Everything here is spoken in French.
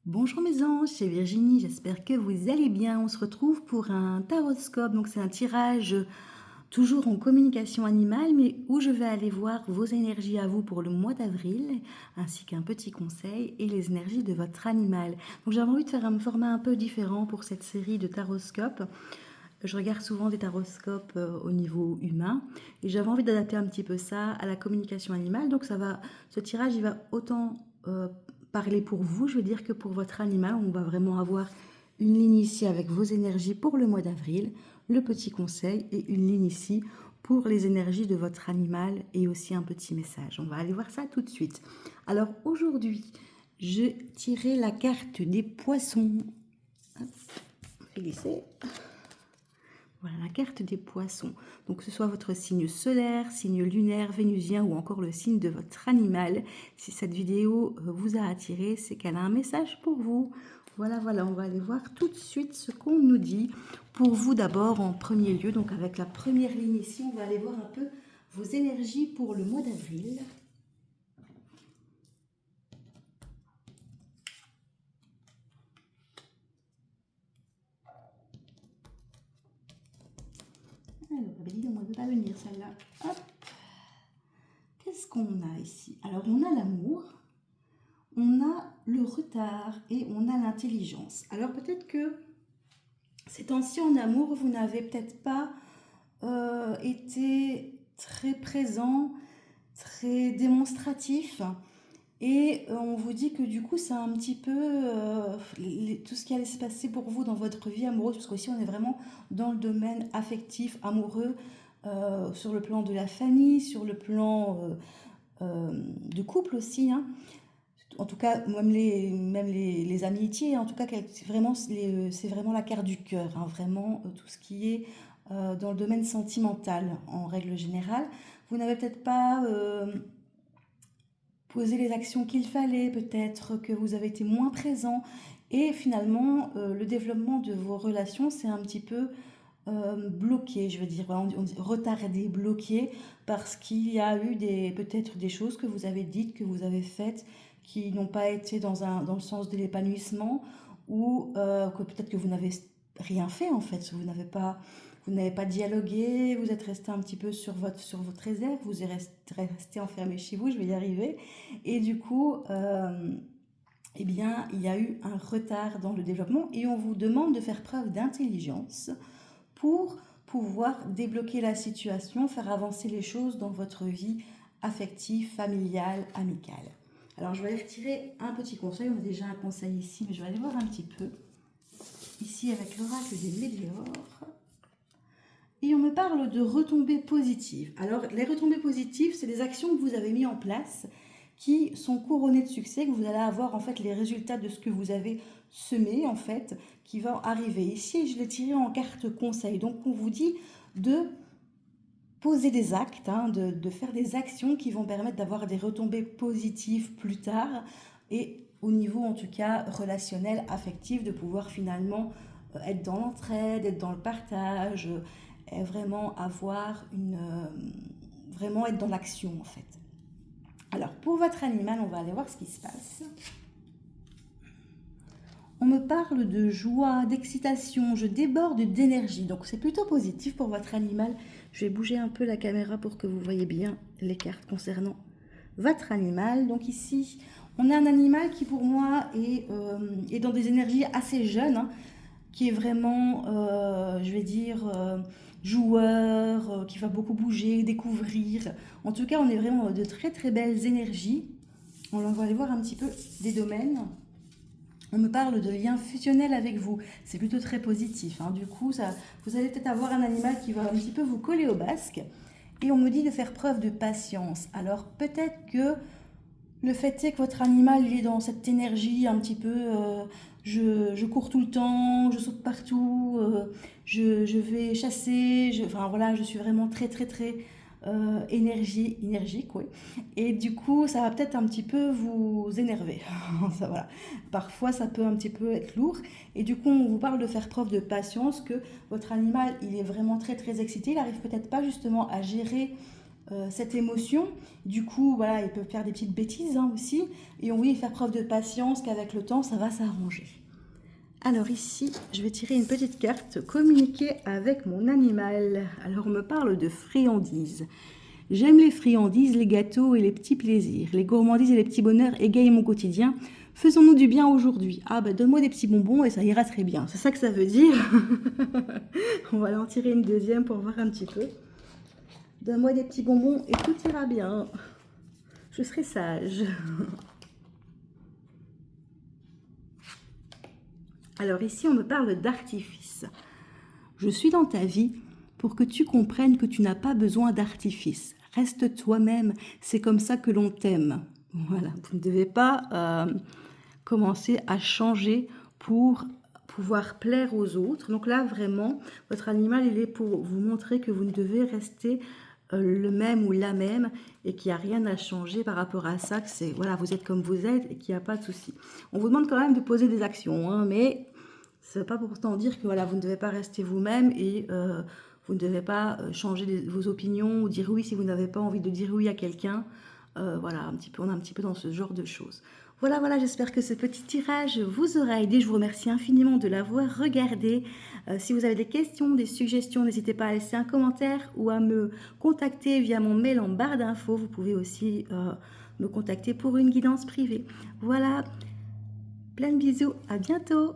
Bonjour mes anges, c'est Virginie, j'espère que vous allez bien. On se retrouve pour un taroscope, donc c'est un tirage toujours en communication animale, mais où je vais aller voir vos énergies à vous pour le mois d'avril, ainsi qu'un petit conseil et les énergies de votre animal. Donc j'avais envie de faire un format un peu différent pour cette série de taroscopes. Je regarde souvent des taroscopes au niveau humain et j'avais envie d'adapter un petit peu ça à la communication animale. Donc ce tirage, il va autant parler pour vous, je veux dire, que pour votre animal. On va vraiment avoir une ligne ici avec vos énergies pour le mois d'avril, le petit conseil et une ligne ici pour les énergies de votre animal et aussi un petit message. On va aller voir ça tout de suite. Alors aujourd'hui, je tirais la carte des poissons. Hop, je vais glisser. Voilà la carte des poissons. Donc que ce soit votre signe solaire, signe lunaire, vénusien ou encore le signe de votre animal. Si cette vidéo vous a attiré, c'est qu'elle a un message pour vous. Voilà, on va aller voir tout de suite ce qu'on nous dit. Pour vous d'abord en premier lieu, donc avec la première ligne ici, on va aller voir un peu vos énergies pour le mois d'avril. Alors, dis donc, elle ne veut pas venir celle-là. Hop. Qu'est-ce qu'on a ici? Alors, on a l'amour. On a le retard et on a l'intelligence. Alors peut-être que ces temps-ci en amour, vous n'avez peut-être pas été très présent, très démonstratif. Et on vous dit que du coup, c'est un petit peu tout ce qui allait se passer pour vous dans votre vie amoureuse, parce qu'ici, on est vraiment dans le domaine affectif, amoureux, sur le plan de la famille, sur le plan de couple aussi, hein. En tout cas, même les amitiés, en tout cas, c'est vraiment la carte du cœur, hein, vraiment tout ce qui est dans le domaine sentimental en règle générale. Vous n'avez peut-être pas posé les actions qu'il fallait, peut-être que vous avez été moins présent et finalement le développement de vos relations c'est un petit peu bloqué, je veux dire, voilà, on dit retardé, bloqué, parce qu'il y a eu peut-être des choses que vous avez dites, que vous avez faites, qui n'ont pas été dans le sens de l'épanouissement, ou que peut-être que vous n'avez rien fait en fait, vous n'avez pas dialogué, vous êtes resté un petit peu sur votre réserve, vous êtes resté enfermé chez vous, je vais y arriver, et du coup, eh bien, il y a eu un retard dans le développement, et on vous demande de faire preuve d'intelligence pour pouvoir débloquer la situation, faire avancer les choses dans votre vie affective, familiale, amicale. Alors je vais aller retirer un petit conseil, on a déjà un conseil ici, mais je vais aller voir un petit peu. Ici avec l'oracle des médiors. Et on me parle de retombées positives. Alors les retombées positives, c'est des actions que vous avez mises en place qui sont couronnées de succès, que vous allez avoir en fait les résultats de ce que vous avez semé en fait, qui va arriver. Ici, je l'ai tiré en carte conseil. Donc on vous dit de poser des actes, hein, de faire des actions qui vont permettre d'avoir des retombées positives plus tard et au niveau en tout cas relationnel, affectif, de pouvoir finalement être dans l'entraide, être dans le partage, vraiment avoir vraiment être dans l'action en fait. Alors pour votre animal, on va aller voir ce qui se passe. On me parle de joie, d'excitation, je déborde d'énergie. Donc c'est plutôt positif pour votre animal. Je vais bouger un peu la caméra pour que vous voyez bien les cartes concernant votre animal. Donc ici, on a un animal qui pour moi est dans des énergies assez jeunes, hein, qui est vraiment, je vais dire, joueur, qui va beaucoup bouger, découvrir. En tout cas, on est vraiment de très très belles énergies. On va aller voir un petit peu des domaines. On me parle de lien fusionnel avec vous. C'est plutôt très positif, hein. Du coup, vous allez peut-être avoir un animal qui va un petit peu vous coller au basque. Et on me dit de faire preuve de patience. Alors peut-être que le fait est que votre animal il est dans cette énergie un petit peu je cours tout le temps, je saute partout, je vais chasser, enfin voilà, je suis vraiment très très très énergique, oui. Et du coup, ça va peut-être un petit peu vous énerver. Ça, voilà. Parfois, ça peut un petit peu être lourd. Et du coup, on vous parle de faire preuve de patience, que votre animal, il est vraiment très très excité. Il n'arrive peut-être pas justement à gérer cette émotion. Du coup, voilà, ils peuvent faire des petites bêtises hein, aussi. Et on va faire preuve de patience qu'avec le temps, ça va s'arranger. Alors ici, je vais tirer une petite carte, communiquer avec mon animal. Alors on me parle de friandises. J'aime les friandises, les gâteaux et les petits plaisirs. Les gourmandises et les petits bonheurs égayent mon quotidien. Faisons-nous du bien aujourd'hui. Ah ben donne-moi des petits bonbons et ça ira très bien. C'est ça que ça veut dire. On va en tirer une deuxième pour voir un petit peu. Donne-moi des petits bonbons et tout ira bien. Je serai sage. Alors ici, on me parle d'artifice. Je suis dans ta vie pour que tu comprennes que tu n'as pas besoin d'artifice. Reste toi-même, c'est comme ça que l'on t'aime. Voilà, vous ne devez pas commencer à changer pour pouvoir plaire aux autres. Donc là, vraiment, votre animal, il est pour vous montrer que vous ne devez rester le même ou la même et qu'il n'y a rien à changer par rapport à ça, que c'est, voilà, vous êtes comme vous êtes et qu'il n'y a pas de souci. On vous demande quand même de poser des actions, hein, mais ça ne veut pas pour autant dire que voilà, vous ne devez pas rester vous-même et vous ne devez pas changer vos opinions ou dire oui si vous n'avez pas envie de dire oui à quelqu'un. Voilà, un petit peu, on est un petit peu dans ce genre de choses. Voilà, voilà, j'espère que ce petit tirage vous aura aidé. Je vous remercie infiniment de l'avoir regardé. Si vous avez des questions, des suggestions, n'hésitez pas à laisser un commentaire ou à me contacter via mon mail en barre d'infos. Vous pouvez aussi me contacter pour une guidance privée. Voilà, plein de bisous, à bientôt.